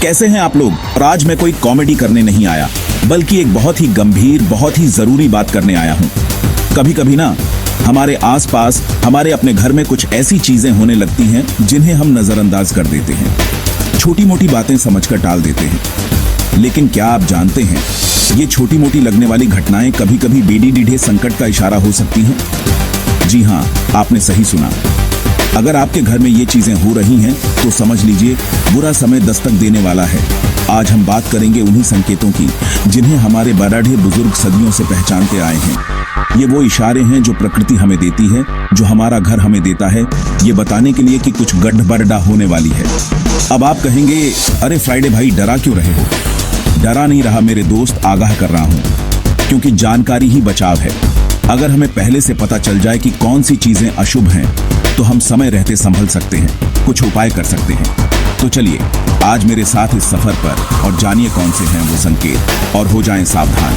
कैसे हैं आप लोग? और आज मैं कोई कॉमेडी करने नहीं आया, बल्कि एक बहुत ही गंभीर, बहुत ही जरूरी बात करने आया हूँ। कभी कभी ना हमारे आसपास, हमारे अपने घर में कुछ ऐसी चीजें होने लगती हैं जिन्हें हम नजरअंदाज कर देते हैं, छोटी मोटी बातें समझकर टाल देते हैं। लेकिन क्या आप जानते हैं, ये छोटी मोटी लगने वाली घटनाएं कभी कभी बेड़ी डीढ़े संकट का इशारा हो सकती हैं। जी हाँ, आपने सही सुना। अगर आपके घर में ये चीजें हो रही हैं तो समझ लीजिए बुरा समय दस्तक देने वाला है। आज हम बात करेंगे उन्हीं संकेतों की जिन्हें हमारे बड़े बुजुर्ग सदियों से पहचानते आए हैं। ये वो इशारे हैं जो प्रकृति हमें देती है, जो हमारा घर हमें देता है, ये बताने के लिए कि कुछ गड़बड़ होने वाली है। अब आप कहेंगे, अरे फ्राइडे भाई, डरा क्यों रहे हो? डरा नहीं रहा मेरे दोस्त, आगाह कर रहा हूं, क्योंकि जानकारी ही बचाव है। अगर हमें पहले से पता चल जाए कि कौन सी चीजें अशुभ हैं, तो हम समय रहते संभल सकते हैं, कुछ उपाय कर सकते हैं। तो चलिए आज मेरे साथ इस सफर पर और जानिए कौन से हैं वो संकेत, और हो जाएं सावधान।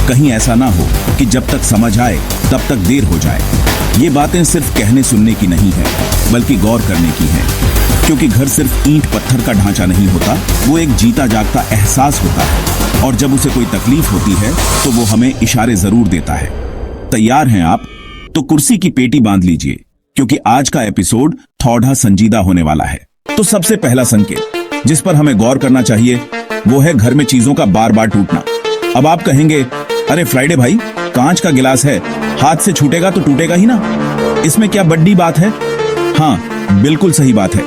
कहीं ऐसा ना हो कि जब तक समझ आए तब तक देर हो जाए। ये बातें सिर्फ कहने सुनने की नहीं है, बल्कि गौर करने की हैं। क्योंकि घर सिर्फ ईंट पत्थर का ढांचा नहीं होता, वो एक जीता जागता एहसास होता है, और जब उसे कोई तकलीफ होती है तो वो हमें इशारे जरूर देता है। तैयार हैं आप? तो कुर्सी की पेटी बांध लीजिए, क्योंकि आज का एपिसोड थोड़ा संजीदा होने वाला है। तो सबसे पहला संकेत जिस पर हमें गौर करना चाहिए वो है घर में चीजों का बार बार टूटना। अब आप कहेंगे, अरे फ्राइडे भाई, कांच का गिलास है, हाथ से छूटेगा तो टूटेगा ही ना, इसमें क्या बड़ी बात है? हाँ, बिल्कुल सही बात है।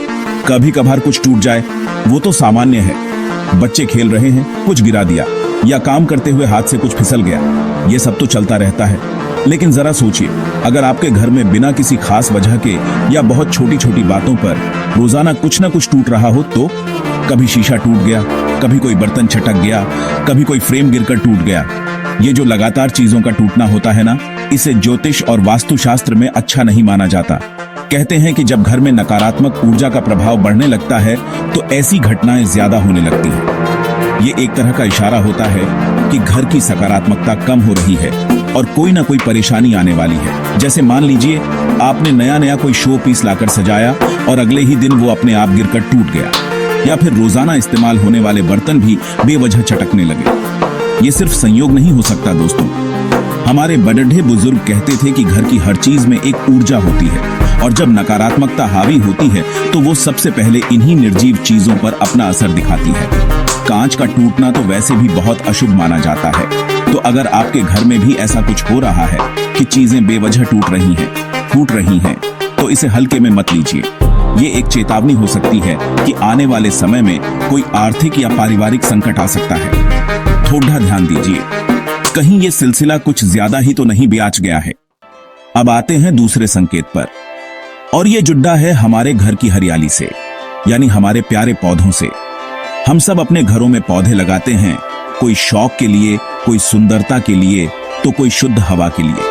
कभी कभार कुछ टूट जाए वो तो सामान्य है। बच्चे खेल रहे हैं, कुछ गिरा दिया, या काम करते हुए हाथ से कुछ फिसल गया, ये सब तो चलता रहता है। लेकिन जरा सोचिए, अगर आपके घर में बिना किसी खास वजह के या बहुत छोटी छोटी बातों पर रोजाना कुछ ना कुछ टूट रहा हो, तो कभी शीशा टूट गया, कभी कोई बर्तन छटक गया, कभी कोई फ्रेम गिरकर टूट गया। ये जो लगातार चीजों का टूटना होता है ना, इसे ज्योतिष और वास्तुशास्त्र में अच्छा नहीं माना जाता। कहते हैं कि जब घर में नकारात्मक ऊर्जा का प्रभाव बढ़ने लगता है तो ऐसी घटनाएं ज्यादा होने लगती हैं। ये एक तरह का इशारा होता है कि घर की सकारात्मकता कम हो रही है और कोई ना कोई परेशानी आने वाली है। जैसे मान लीजिए आपने नया कोई शो पीस लाकर सजाया और अगले ही दिन वो अपने आप गिरकर टूट गया, या फिर रोजाना इस्तेमाल होने वाले बर्तन भी बेवजह चटकने लगे। ये सिर्फ संयोग नहीं हो सकता दोस्तों। हमारे बड़े बुजुर्ग कहते थे कि घर की हर चीज में एक ऊर्जा होती है, और जब नकारात्मकता हावी होती है तो वो सबसे पहले इन्हीं निर्जीव चीजों पर अपना असर दिखाती है। कांच का टूटना तो वैसे भी बहुत अशुभ माना जाता है, तो अगर आपके घर में भी ऐसा कुछ हो रहा है कि चीजें बेवजह टूट रही हैं, तो इसे हल्के में मत लीजिए। ये एक चेतावनी हो सकती है कि आने वाले समय में कोई आर्थिक या पारिवारिक संकट आ सकता है। थोड़ा ध्यान दीजिए, कहीं ये सिलसिला कुछ ज्यादा ही तो नहीं ब्याच गया है। अब आते हैं दूसरे संकेत पर, और ये जुड़ा है हमारे घर की हरियाली से, यानी हमारे प्यारे पौधों से। हम सब अपने घरों में पौधे लगाते हैं, कोई शौक के लिए, कोई सुंदरता के लिए, तो कोई शुद्ध हवा के लिए।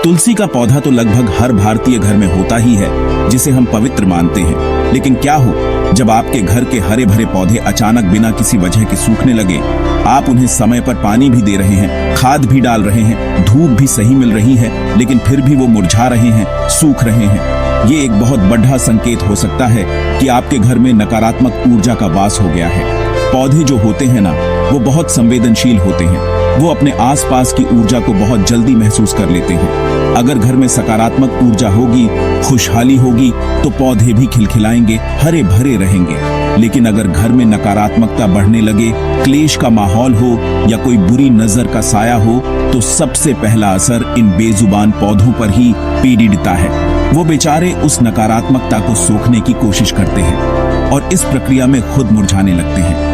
तुलसी का पौधा तो लगभग हर भारतीय घर में होता ही है, जिसे हम पवित्र मानते हैं। लेकिन क्या हो जब आपके घर के हरे भरे पौधे अचानक बिना किसी वजह के सूखने लगे? आप उन्हें समय पर पानी भी दे रहे हैं, खाद भी डाल रहे हैं, धूप भी सही मिल रही है, लेकिन फिर भी वो मुरझा रहे हैं, सूख रहे हैं। ये एक बहुत बड़ा संकेत हो सकता है कि आपके घर में नकारात्मक ऊर्जा का वास हो गया है। पौधे जो होते हैं ना, वो बहुत संवेदनशील होते हैं। वो अपने आसपास की ऊर्जा को बहुत जल्दी महसूस कर लेते हैं। अगर घर में सकारात्मक ऊर्जा होगी, खुशहाली होगी, तो पौधे भी खिलखिलाएंगे, हरे भरे रहेंगे। लेकिन अगर घर में नकारात्मकता बढ़ने लगे, क्लेश का माहौल हो या कोई बुरी नजर का साया हो, तो सबसे पहला असर इन बेजुबान पौधों पर ही पीड़िता है। वो बेचारे उस नकारात्मकता को सोखने की कोशिश करते हैं और इस प्रक्रिया में खुद मुरझाने लगते हैं।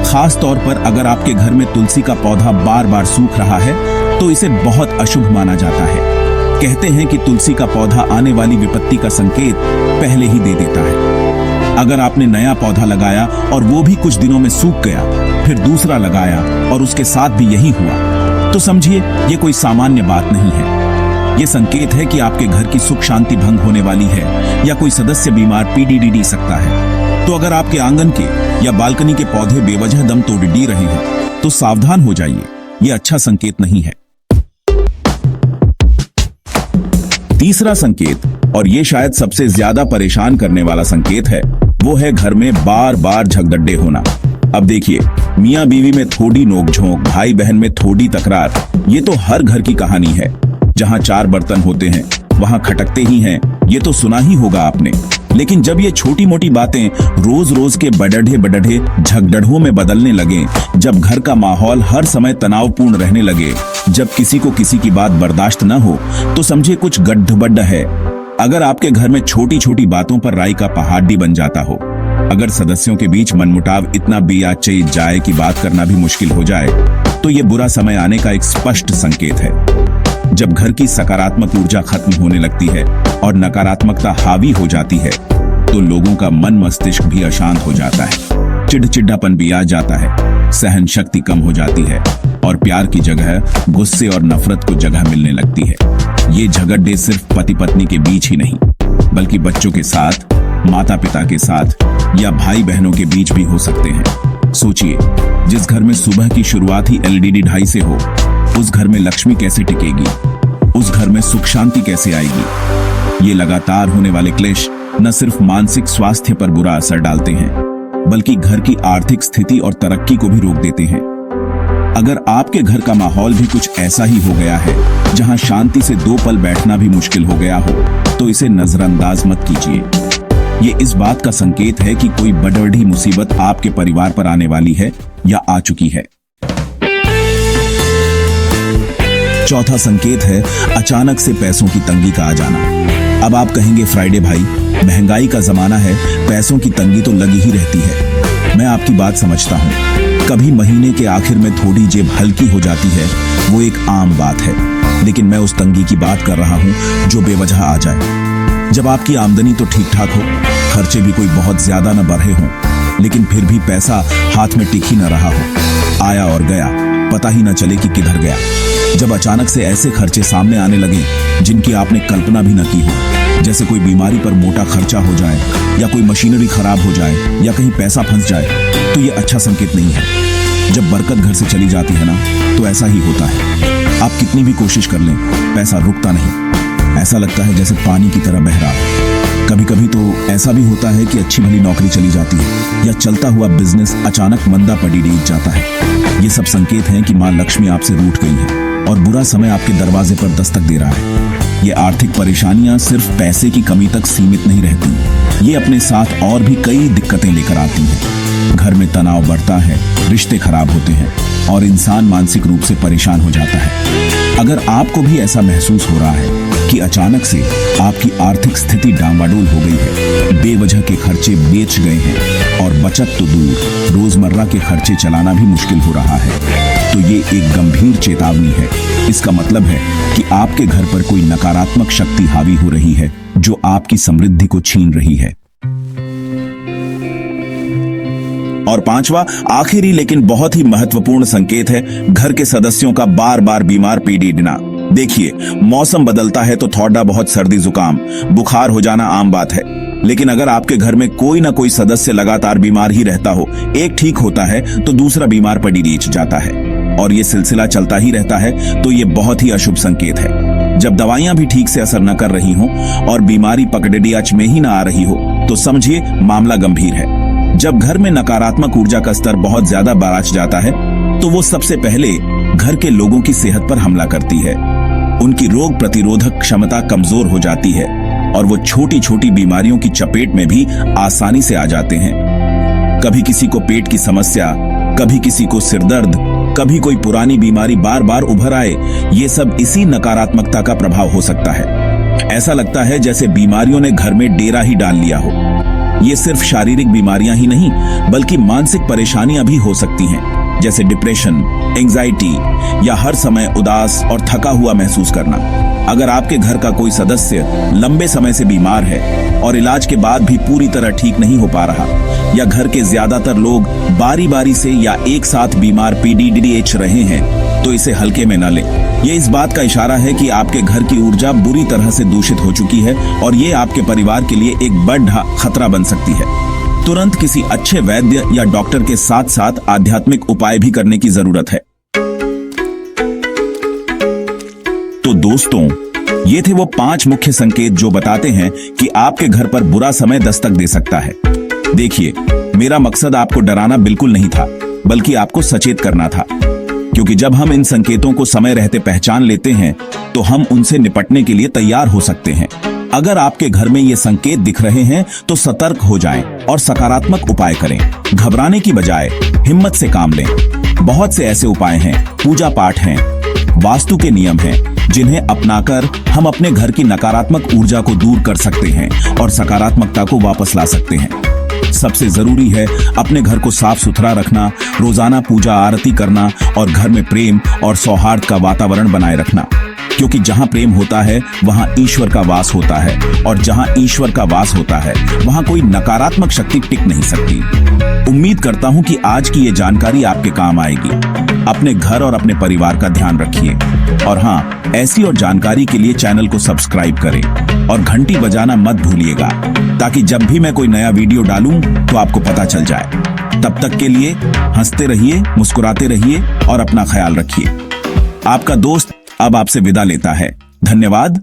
खास तौर पर अगर आपके घर में तुलसी का पौधा बार बार सूख रहा है, तो इसे बहुत अशुभ माना जाता है। कहते हैं कि तुलसी का पौधा आने वाली विपत्ति का संकेत पहले ही दे देता है। अगर आपने नया पौधा लगाया और वो भी कुछ दिनों में सूख गया, फिर दूसरा लगाया और उसके साथ भी यही हुआ, तो समझिए ये कोई सामान्य बात नहीं है। ये संकेत है कि आपके घर की सुख शांति भंग होने वाली है, या कोई सदस्य बीमार पीड़ी सकता है। तो अगर आपके आंगन के या बालकनी के पौधे बेवजह दम तोड़ रहे हैं, तो सावधान हो जाइए, ये अच्छा संकेत नहीं है। तीसरा संकेत, और ये शायद सबसे ज्यादा परेशान करने वाला संकेत है, वो है घर में बार बार झगड़े होना। अब देखिए, मियाँ बीवी में थोड़ी नोकझोंक, भाई बहन में थोड़ी तकरार, ये तो हर घर की कहानी है। जहाँ 4 बर्तन होते हैं वहाँ खटकते ही हैं, ये तो सुना ही होगा आपने। लेकिन जब ये छोटी मोटी बातें रोज रोज के बड़ढ़े झगड़ों में बदलने लगे, जब घर का माहौल हर समय तनावपूर्ण रहने लगे, जब किसी को किसी की बात बर्दाश्त न हो, तो समझे कुछ गड्ढबड्ढ है। अगर आपके घर में छोटी छोटी बातों पर राई का पहाड़ भी बन जाता हो, अगर सदस्यों के बीच मनमुटाव इतना बेआचई जाए कि बात करना भी मुश्किल हो जाए, तो ये बुरा समय आने का एक स्पष्ट संकेत है। जब घर की सकारात्मक ऊर्जा खत्म होने लगती है और नकारात्मकता हावी हो जाती है, तो लोगों का मन मस्तिष्क भी अशांत हो जाता है, चिड़चिड़ापन भी आ जाता है, सहन शक्ति कम हो जाती है और प्यार की जगह गुस्से और नफरत को जगह मिलने लगती है। ये झगड़े सिर्फ पति पत्नी के बीच ही नहीं, बल्कि बच्चों के साथ, माता पिता के साथ या भाई बहनों के बीच भी हो सकते हैं। सोचिए, जिस घर में सुबह की शुरुआत ही एलईडी ढाई से हो, उस घर में लक्ष्मी कैसे टिकेगी, उस घर में सुख शांति कैसे आएगी। ये लगातार होने वाले क्लेश न सिर्फ मानसिक स्वास्थ्य पर बुरा असर डालते हैं, बल्कि घर की आर्थिक स्थिति और तरक्की को भी रोक देते हैं। अगर आपके घर का माहौल भी कुछ ऐसा ही हो गया है, जहां शांति से 2 पल बैठना भी मुश्किल हो गया हो, तो इसे नजरअंदाज मत कीजिए। ये इस बात का संकेत है कि कोई बड़ी मुसीबत आपके परिवार पर आने वाली है या आ चुकी है। चौथा संकेत है अचानक से पैसों की तंगी का आ जाना। अब आप कहेंगे, फ्राइडे भाई, महंगाई का जमाना है, पैसों की तंगी तो लगी ही रहती है। मैं आपकी बात समझता हूँ, कभी महीने के आखिर में थोड़ी जेब हल्की हो जाती है, वो एक आम बात है। लेकिन मैं उस तंगी की बात कर रहा हूँ जो बेवजह आ जाए। जब आपकी आमदनी तो ठीक ठाक हो, खर्चे भी कोई बहुत ज्यादा न बढ़े हों, लेकिन फिर भी पैसा हाथ में टिक ही न रहा हो, आया और गया, पता ही न चले कि किधर गया। जब अचानक से ऐसे खर्चे सामने आने लगे जिनकी आपने कल्पना भी न की हो, जैसे कोई बीमारी पर मोटा खर्चा हो जाए, या कोई मशीनरी खराब हो जाए, या कहीं पैसा फंस जाए, तो ये अच्छा संकेत नहीं है। जब बरकत घर से चली जाती है ना, तो ऐसा ही होता है। आप कितनी भी कोशिश कर लें, पैसा रुकता नहीं। ऐसा लगता है जैसे पानी की तरह बह रहा है। कभी कभी तो ऐसा भी होता है कि अच्छी भली नौकरी चली जाती है, या चलता हुआ बिजनेस अचानक मंदा पड़ी डीग जाता है। ये सब संकेत हैं कि माँ लक्ष्मी आपसे रूठ गई है और बुरा समय आपके दरवाजे पर दस्तक दे रहा है। ये आर्थिक परेशानियां सिर्फ पैसे की कमी तक सीमित नहीं रहती, ये अपने साथ और भी कई दिक्कतें लेकर आती हैं। घर में तनाव बढ़ता है, रिश्ते खराब होते हैं और इंसान मानसिक रूप से परेशान हो जाता है। अगर आपको भी ऐसा महसूस हो रहा है कि अचानक से आपकी आर्थिक स्थिति डामाडोल हो गई है, बेवजह के खर्चे बेच गए हैं और बचत तो दूर, रोजमर्रा के खर्चे चलाना भी मुश्किल हो रहा है, तो ये एक गंभीर चेतावनी है। इसका मतलब है कि आपके घर पर कोई नकारात्मक शक्ति हावी हो रही है जो आपकी समृद्धि को छीन रही है। और 5वां, आखिरी लेकिन बहुत ही महत्वपूर्ण संकेत है घर के सदस्यों का बार बार बीमार पीड़ना। देखिए, मौसम बदलता है तो थोड़ा बहुत सर्दी जुकाम, बुखार हो जाना आम बात है, लेकिन अगर आपके घर में कोई ना कोई सदस्य लगातार बीमार ही रहता हो, एक ठीक होता है तो दूसरा बीमार पड़ी रीच जाता है और ये सिलसिला चलता ही रहता है, तो ये बहुत ही अशुभ संकेत है। जब दवाइयां भी ठीक से असर न कर रही हों और बीमारी पकड़ियाच में ही ना आ रही हो, तो समझिए मामला गंभीर है। जब घर में नकारात्मक ऊर्जा का स्तर बहुत ज्यादा बढ़ जाता है, तो वो सबसे पहले घर के लोगों की सेहत पर हमला करती है। उनकी रोग प्रतिरोधक क्षमता कमजोर हो जाती है और वो छोटी छोटी बीमारियों की चपेट में भी आसानी से आ जाते हैं। कभी किसी को पेट की समस्या, कभी किसी को सिरदर्द, कभी कोई पुरानी बीमारी बार बार उभर आए, ये सब इसी नकारात्मकता का प्रभाव हो सकता है। ऐसा लगता है जैसे बीमारियों ने घर में डेरा ही डाल लिया हो। ये सिर्फ शारीरिक बीमारियां ही नहीं, बल्कि मानसिक परेशानियां भी हो सकती हैं, जैसे डिप्रेशन, एंजाइटी या हर समय उदास और थका हुआ महसूस करना। अगर आपके घर का कोई सदस्य लंबे समय से बीमार है और इलाज के बाद भी पूरी तरह ठीक नहीं हो पा रहा, या घर के ज्यादातर लोग बारी बारी से या एक साथ बीमार पीड़ित रहे हैं, तो इसे हल्के में न लें। ये इस बात का इशारा है कि आपके घर की ऊर्जा बुरी तरह से दूषित हो चुकी है और ये आपके परिवार के लिए एक बड़ा खतरा बन सकती है। तुरंत किसी अच्छे वैद्य या डॉक्टर के साथ साथ आध्यात्मिक उपाय भी करने की जरूरत है। तो दोस्तों, ये थे वो 5 मुख्य संकेत जो बताते हैं कि आपके घर पर बुरा समय दस्तक दे सकता है। देखिए, मेरा मकसद आपको डराना बिल्कुल नहीं था, बल्कि आपको सचेत करना था, क्योंकि जब हम इन संकेतों को समय रहते पहचान लेते हैं तो हम उनसे निपटने के लिए तैयार हो सकते हैं। अगर आपके घर में ये संकेत दिख रहे हैं तो सतर्क हो जाएं और सकारात्मक उपाय करें। घबराने की बजाय हिम्मत से काम लें। बहुत से ऐसे उपाय हैं, पूजा पाठ हैं, वास्तु के नियम हैं, जिन्हें अपनाकर हम अपने घर की नकारात्मक ऊर्जा को दूर कर सकते हैं और सकारात्मकता को वापस ला सकते हैं। सबसे जरूरी है अपने घर को साफ सुथरा रखना, रोजाना पूजा आरती करना और घर में प्रेम और सौहार्द का वातावरण बनाए रखना, क्योंकि जहां प्रेम होता है वहां ईश्वर का वास होता है, और जहां ईश्वर का वास होता है वहां कोई नकारात्मक शक्ति टिक नहीं सकती। उम्मीद करता हूं कि आज की ये जानकारी आपके काम आएगी। अपने घर और अपने परिवार का ध्यान रखिए, और हाँ, ऐसी और जानकारी के लिए चैनल को सब्सक्राइब करें और घंटी बजाना मत भूलिएगा, ताकि जब भी मैं कोई नया वीडियो डालूं तो आपको पता चल जाए। तब तक के लिए हंसते रहिए, मुस्कुराते रहिए और अपना ख्याल रखिए। आपका दोस्त अब आपसे विदा लेता है। धन्यवाद।